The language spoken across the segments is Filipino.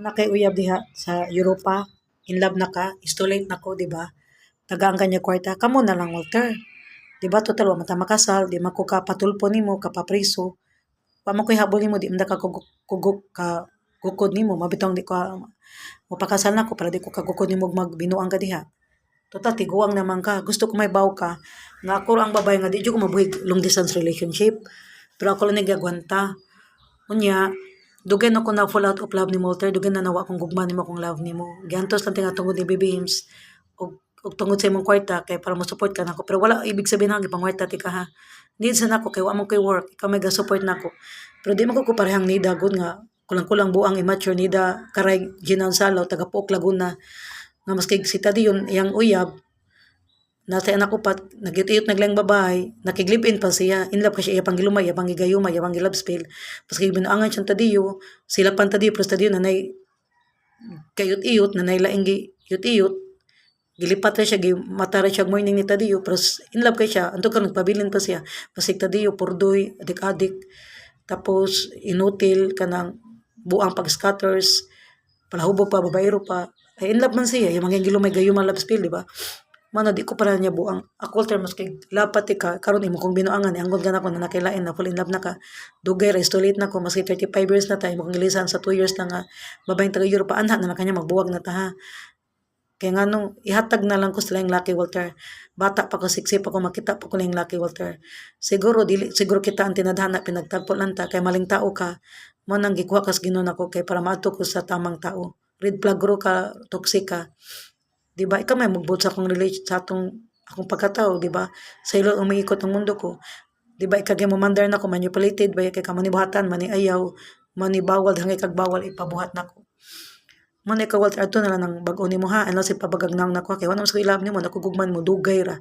Na kay uyab diha sa Europa, in love na ka, istulate na ko, di ba? Tagaan kanya kwarta, kamo na lang, Walter. Di ba, total, wa mata makasal, di man ko ka patulpo nimo, kapapriso. Wa man ko'y habol nimo, di man ka kugok ka gukod nimo, mabitong di ko, mapakasal na ko, para di ko kagukod nimo magbinuang ka diha. Total, tiguang naman ka. Gusto ko may baw ka. Nga ako ang babae nga, di ko mabuhig long distance relationship. Pero ako lang nagagwanta. Unya, dugen ako na full out of love ni Walter, dugen na nawa akong gugma nimo akong love nimo. Giantos lang tinga tungod ni Baby Hims og tungod sa imong kwarta kay para mo support ka nako. Pero wala ibig sabihin nga gipangwarta ti ka ha. Need sa nako kay wa man koy work, ikaw may ga-support nako. Pero di man ko parehang nida gud nga kulang-kulang buang immature nida karay Ginaon Salaw taga Pook Laguna nga maski si Tadiyon iyang uyab nasa anak ko pat nagitiyot naglang babae nakiglip-in pa siya in love kasi iya pang gilumay iya pang gigayumay iya pang love spell paski binuangan siyang Tadiyo sila pan Tadiyo pero Tadiyo nanay kayot-iyot nanay laing iyot-iyot gilipat ra siya gimata ra siya morning ni Tadiyo pero in love kay siya anto karon nagpabilin pa siya pasig Tadiyo purdoy adik-adik tapos inutil kanang buang pag-scatters palahubog pa babaero pa ay in love man siya yung mga gilumay gayuma love spell di ba mana di ko para niya buang ako termos kay lapat ka karon imo kong binuangan anggon kana ko na nakilain na full in love na ka dugay restolate na ko maski 35 years na tayo mo kong ilisan sa 2 years na nga babaeng taga Europa anha na kanya magbuwag na ta ha kaya nga nung ihatag na lang ko sila yung Lucky Walter bata pa ko siksi pa ko makita pa ko na yung Lucky Walter siguro dili siguro kita ang tinadhana pinagtagpo lang ta kay maling tao ka mo nang gikuha kas Ginoo nako kay para maadto ko sa tamang tao red flag ro ka toxic ka di ba ikaw may magbut sa akong relate sa akong pagkatao di ba sa ilo umiikot ang mundo ko di ba ikagay mo mandar na ko manipulated ba kay kamo ni buhatan mani ayaw mani bawal hangay kag bawal ipabuhat nako mo na ikaw Walter ato na lang ng bag-o nimo ha unless ipabagagnang nako kay wala mas ko ilab nimo nakugugman mo dugay ra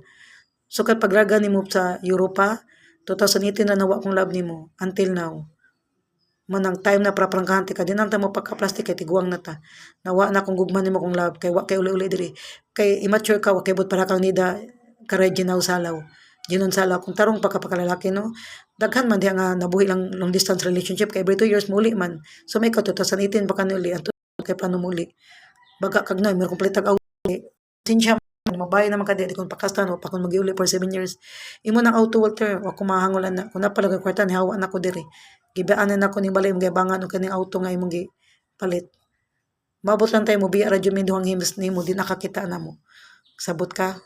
so kay pagraga nimo sa Europa 2018 na nawa akong love nimo until now manang time na para prangkante ka dinang ta mo pagka-plastic kay tiguang na ta nawa na kung gugman nimo kong love kay wa kay uli-uli diri kay immature ka wa kay but para kang nida karay Ginaw Salaw Ginon Salaw kung tarong pagkapakalaki no daghan man diha nga nabuhi lang long distance relationship kay every 2 years muli man so may ka 2018 pa kanuli ato kay plano muli baga kag na meron kompletag away sinsya mabay naman ka di kung pakastan o pa kung magiuli for 7 years imo nang auto Walter wa ko mahangulan na kung napalagay kwarta ni hawa na ko diri gibaanan ako ning balay mga bangan og kaning auto nga imong palit mabot lang tayo mo biya radyo min duhang himes nimo di nakakita na mo sabot ka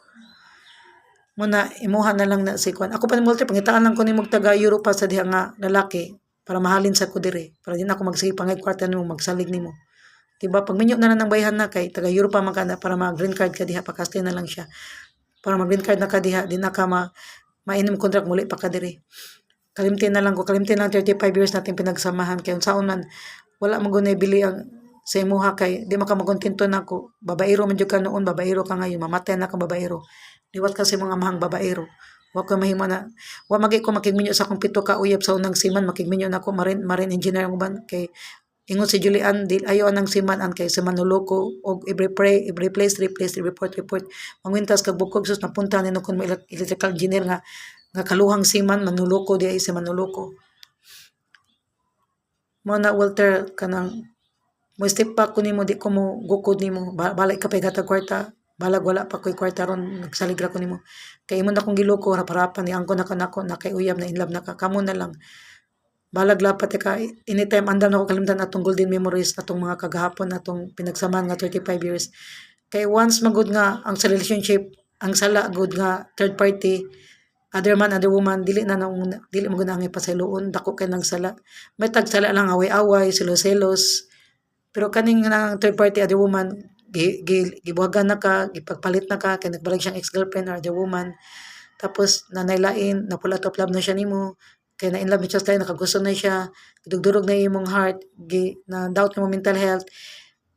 muna imuha na lang na si kwan ako pa ni Walter pangitaan lang ko nimo taga Europa sa diha nga lalaki para mahalin sa ko diri para di na ako magsige pangay kwarta nimo magsalig nimo diba pag minyo na lang ng bayhan na kay taga Europa man ka na para mag green card ka diha pakaste na lang siya para mag green card na ka diha di na ka mainim contract muli pa ka diri kalimtin na lang ko kalimtin lang 35 years natin pinagsamahan kay unsaon man wala man gunay bili ang sa imuha kay di man ka makontento nako babaero man jud ka noon babaero ka ngayon mamatay na ka babaero liwat kasi mga mahang babaero wa ko mahimo na wa magi ko makigminyo sa akong pito ka uyab sa unang siman makigminyo na ko marine engineer mo ban kay ingon si Julian dil ayo anang siman an kay sa manuloko og every place replace report mangwintas kag bukog sus napunta ni kun mo electrical engineer nga kaluhang siman manuloko di ay sa manuloko mo na Walter kanang mo step back ko nimo di ko mo gukod nimo balay ka pay gatag kwarta balag wala pa ko'y kwarta ron nagsaligra ko nimo kay imo na kong giloko harap-harapan ni angko na kanako na kay uyab na in love na ka kamo na lang balag lapat ka anytime andam na ko kalimtan atong golden memories atong mga kagahapon atong pinagsamahan nga 35 years kay once magud nga ang sa relationship ang sala good nga third party other man other woman dili mo gud na ang ipasayloon dako kay nang sala may tag sala lang away-away selos-selos pero kaning nang third party other woman gibuhagan na ka gipagpalit na ka kay nagbalik siyang ex-girlfriend or other woman tapos nanaylain napula top love na siya nimo kay na in love na siya tayo nakagusto na siya dugdurog na imong heart na doubt mo mental health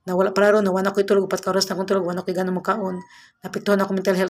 na wala para ron na wala ko tulog upat ka oras na kong tulog wala ko ganang mukaon napiktuhan ako mental health